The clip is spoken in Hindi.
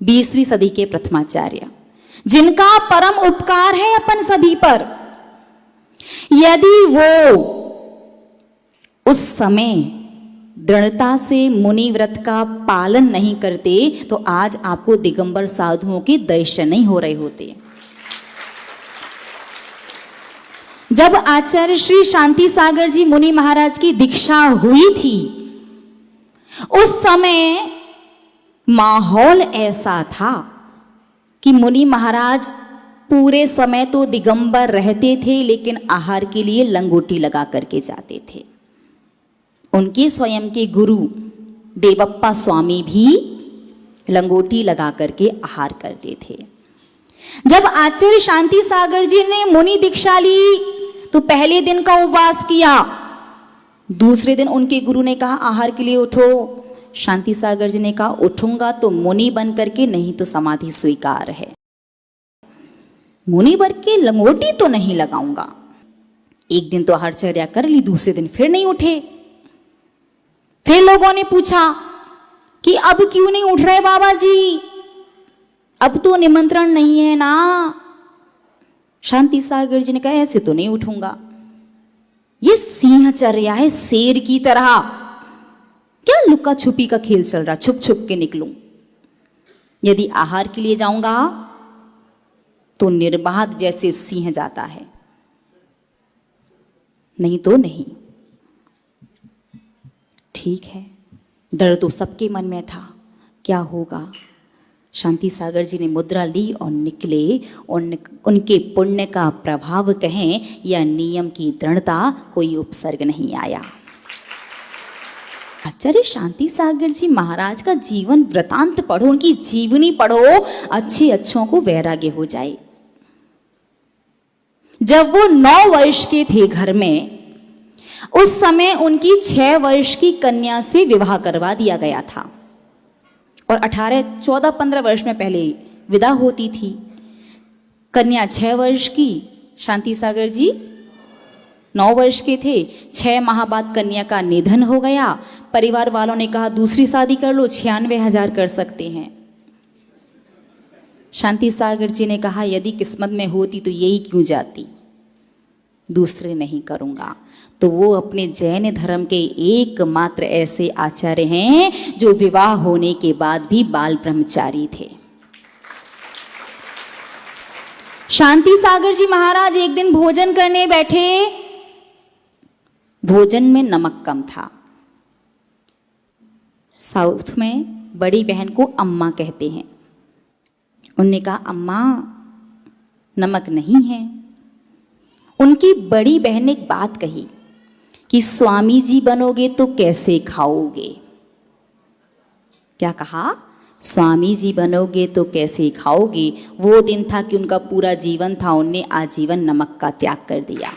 20वीं सदी के प्रथमाचार्य, जिनका परम उपकार है अपन सभी पर। यदि वो उस समय दृढ़ता से मुनि व्रत का पालन नहीं करते तो आज आपको दिगंबर साधुओं के दर्शन नहीं हो रहे होते। जब आचार्य श्री शांति सागर जी मुनि महाराज की दीक्षा हुई थी, उस समय माहौल ऐसा था कि मुनि महाराज पूरे समय तो दिगंबर रहते थे, लेकिन आहार के लिए लंगोटी लगा करके जाते थे। उनके स्वयं के गुरु देवप्पा स्वामी भी लंगोटी लगा करके आहार करते थे। जब आचार्य शांति सागर जी ने मुनि दीक्षा ली तो पहले दिन का उपवास किया, दूसरे दिन उनके गुरु ने कहा आहार के लिए उठो। शांति सागर जी ने कहा उठूंगा तो मुनि बन करके, नहीं तो समाधि स्वीकार है। मुनि बन के लंगोटी तो नहीं लगाऊंगा। एक दिन तो आहारचर्या कर ली, दूसरे दिन फिर नहीं उठे। फिर लोगों ने पूछा कि अब क्यों नहीं उठ रहे बाबा जी, अब तो निमंत्रण नहीं है ना। शांति सागर जी ने कहा ऐसे तो नहीं उठूंगा, ये सिंहचर्या है, शेर की तरह। क्या लुका छुपी का खेल चल रहा, छुप छुप के निकलूं। यदि आहार के लिए जाऊंगा तो निर्बाध जैसे सिंह जाता है, नहीं तो नहीं। ठीक है, डर तो सबके मन में था, क्या होगा। शांति सागर जी ने मुद्रा ली और निकले। उनके पुण्य का प्रभाव कहें या नियम की दृढ़ता, कोई उपसर्ग नहीं आया। आचार्य शांति सागर जी महाराज का जीवन वृतांत पढ़ो, उनकी जीवनी पढ़ो, अच्छे अच्छों को वैराग्य हो जाए। जब वो 9 वर्ष के थे घर में, उस समय उनकी 6 वर्ष की कन्या से विवाह करवा दिया गया था और 14-15 वर्ष में पहले विदा होती थी। कन्या 6 वर्ष की, शांति सागर जी 9 वर्ष के थे। 6 माह बाद कन्या का निधन हो गया। परिवार वालों ने कहा दूसरी शादी कर लो, 96,000 कर सकते हैं। शांति सागर जी ने कहा यदि किस्मत में होती तो यही क्यों जाती, दूसरे नहीं करूंगा। तो वो अपने जैन धर्म के एकमात्र ऐसे आचार्य हैं जो विवाह होने के बाद भी बाल ब्रह्मचारी थे। शांति सागर जी महाराज एक दिन भोजन करने बैठे, भोजन में नमक कम था। साउथ में बड़ी बहन को अम्मा कहते हैं। उन्होंने कहा अम्मा नमक नहीं है। उनकी बड़ी बहन ने एक बात कही कि स्वामी जी बनोगे तो कैसे खाओगे। क्या कहा? स्वामी जी बनोगे तो कैसे खाओगे। वो दिन था कि उनका पूरा जीवन था, उनने आजीवन नमक का त्याग कर दिया।